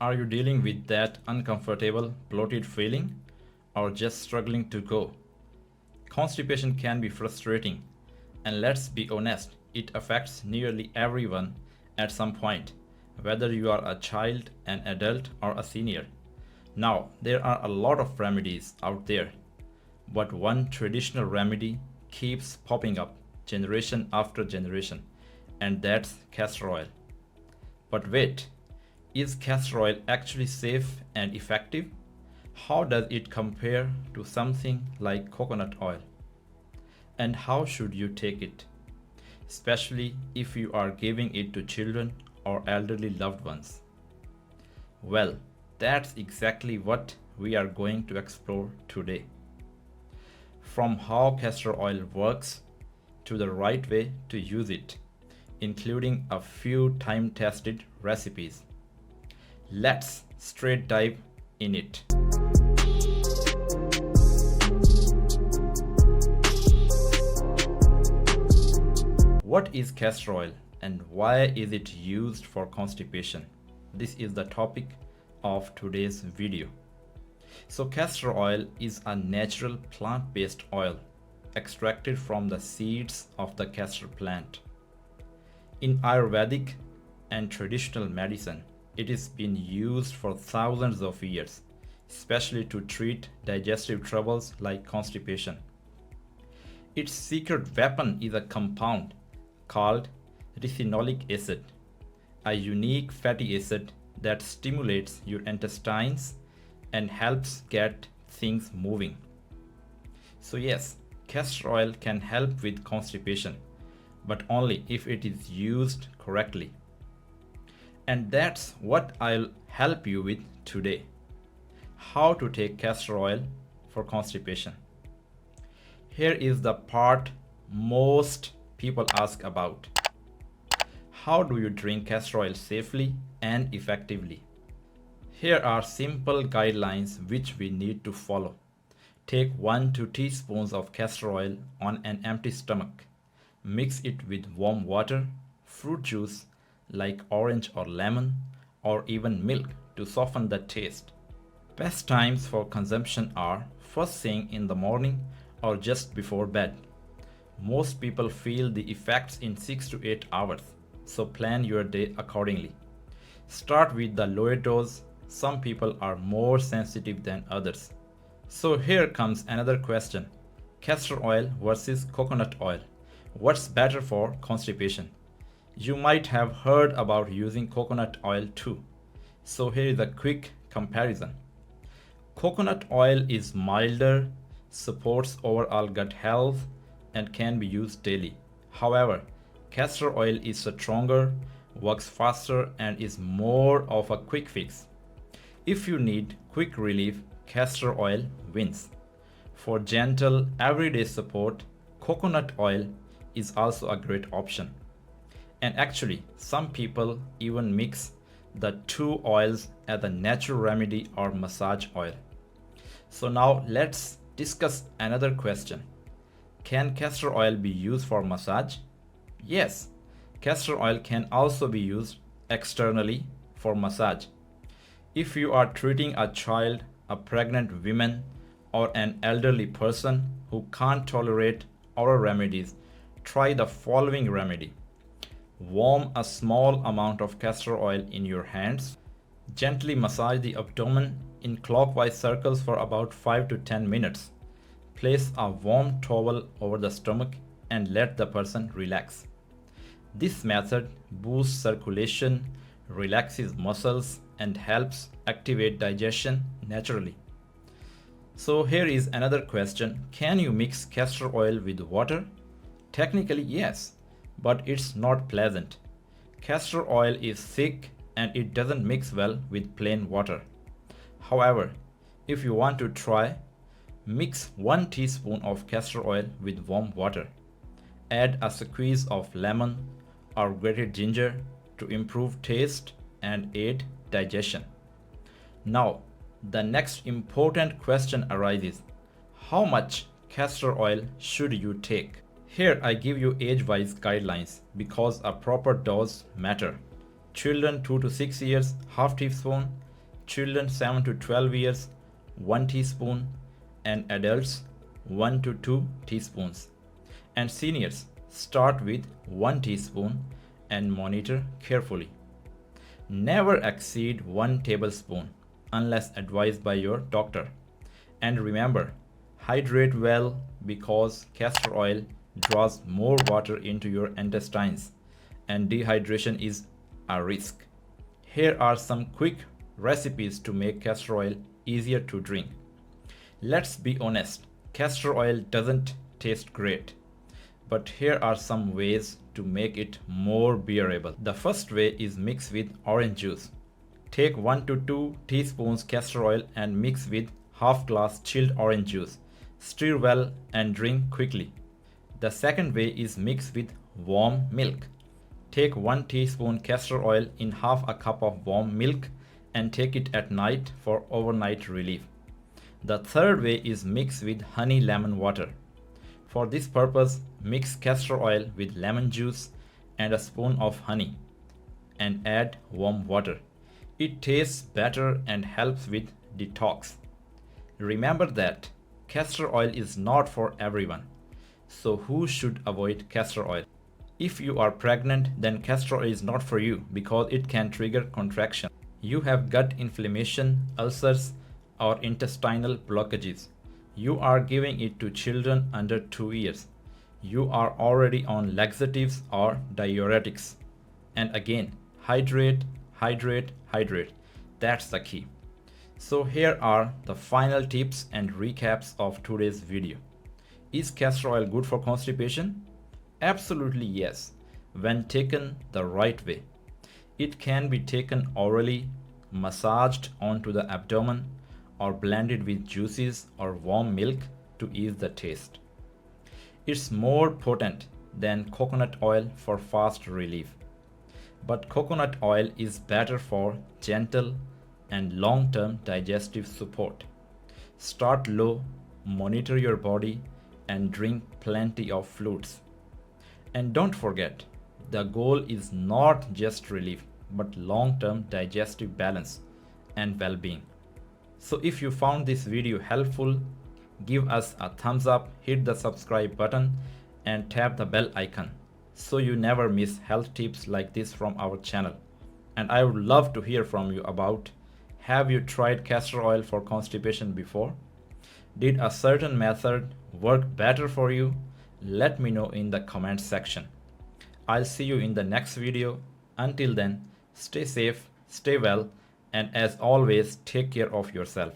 Are you dealing with that uncomfortable, bloated feeling or just struggling to go? Constipation can be frustrating, and let's be honest, it affects nearly everyone at some point, whether you are a child, an adult, or a senior. Now, there are a lot of remedies out there, but one traditional remedy keeps popping up generation after generation, and that's castor oil. But wait, is castor oil actually safe and effective? How does it compare to something like coconut oil? And how should you take it, especially if you are giving it to children or elderly loved ones? Well, that's exactly what we are going to explore today. From how castor oil works to the right way to use it, including a few time tested recipes. Let's straight dive in it. What is castor oil and why is it used for constipation? This is the topic of today's video. So castor oil is a natural plant-based oil extracted from the seeds of the castor plant. In Ayurvedic and traditional medicine, it has been used for thousands of years, especially to treat digestive troubles like constipation. Its secret weapon is a compound called ricinoleic acid, a unique fatty acid that stimulates your intestines and helps get things moving. So yes, castor oil can help with constipation, but only if it is used correctly. And that's what I'll help you with today. How to take castor oil for constipation. Here is the part most people ask about. How do you drink castor oil safely and effectively? Here are simple guidelines which we need to follow. Take 1 to 2 teaspoons of castor oil on an empty stomach. Mix it with warm water, fruit juice like orange or lemon, or even milk to soften the taste. Best times for consumption are first thing in the morning or just before bed. Most people feel the effects in 6 to 8 hours, so plan your day accordingly. Start with the lower dose. Some people are more sensitive than others. So here comes another question. Castor oil versus coconut oil. What's better for constipation? You might have heard about using coconut oil too. So here is a quick comparison. Coconut oil is milder, supports overall gut health, and can be used daily. However, castor oil is stronger, works faster, and is more of a quick fix. If you need quick relief, castor oil wins. For gentle, everyday support, coconut oil is also a great option. And actually, some people even mix the two oils as a natural remedy or massage oil. So now let's discuss another question. Can castor oil be used for massage? Yes, castor oil can also be used externally for massage. If you are treating a child, a pregnant woman, or an elderly person who can't tolerate oral remedies, try the following remedy. Warm a small amount of castor oil in your hands. Gently massage the abdomen in clockwise circles for about 5 to 10 minutes. Place a warm towel over the stomach and let the person relax. This method boosts circulation, relaxes muscles, and helps activate digestion naturally. So here is another question. Can you mix castor oil with water? Technically yes, but it's not pleasant. Castor oil is thick and it doesn't mix well with plain water. However, if you want to try, mix 1 teaspoon of castor oil with warm water. Add a squeeze of lemon or grated ginger to improve taste and aid digestion. Now, the next important question arises. How much castor oil should you take? Here I give you age-wise guidelines because a proper dose matter. Children 2 to 6 years, half teaspoon. children 7 to 12 years 1 teaspoon, and adults 1 to 2 teaspoons. And seniors start with 1 teaspoon and monitor carefully. Never exceed 1 tablespoon unless advised by your doctor. And remember, hydrate well because castor oil draws more water into your intestines and dehydration is a risk. Here are some quick recipes to make castor oil easier to drink. Let's be honest, castor oil doesn't taste great, but here are some ways to make it more bearable. The first way is mix with orange juice. Take 1 to 2 teaspoons castor oil and mix with half glass chilled orange juice. Stir well and drink quickly. The second way is mix with warm milk. Take 1 teaspoon castor oil in half a cup of warm milk and take it at night for overnight relief. The third way is mix with honey lemon water. For this purpose, mix castor oil with lemon juice and a spoon of honey and add warm water. It tastes better and helps with detox. Remember that castor oil is not for everyone. So who should avoid castor oil? If you are pregnant, then castor oil is not for you because it can trigger contraction. You have gut inflammation, ulcers, or intestinal blockages. You are giving it to children under 2 years. You are already on laxatives or diuretics. And again, hydrate, hydrate, hydrate. That's the key. So here are the final tips and recaps of today's video. Is castor oil good for constipation? Absolutely yes, when taken the right way. It can be taken orally, massaged onto the abdomen, or blended with juices or warm milk to ease the taste. It's more potent than coconut oil for fast relief. But coconut oil is better for gentle and long-term digestive support. Start low, monitor your body, and drink plenty of fluids. And don't forget, the goal is not just relief, but long-term digestive balance and well-being. So if you found this video helpful, give us a thumbs up, hit the subscribe button, and tap the bell icon so you never miss health tips like this from our channel. And I would love to hear from you about, have you tried castor oil for constipation before? Did a certain method work better for you? Let me know in the comment section. I'll see you in the next video. Until then, stay safe, stay well, and as always, take care of yourself.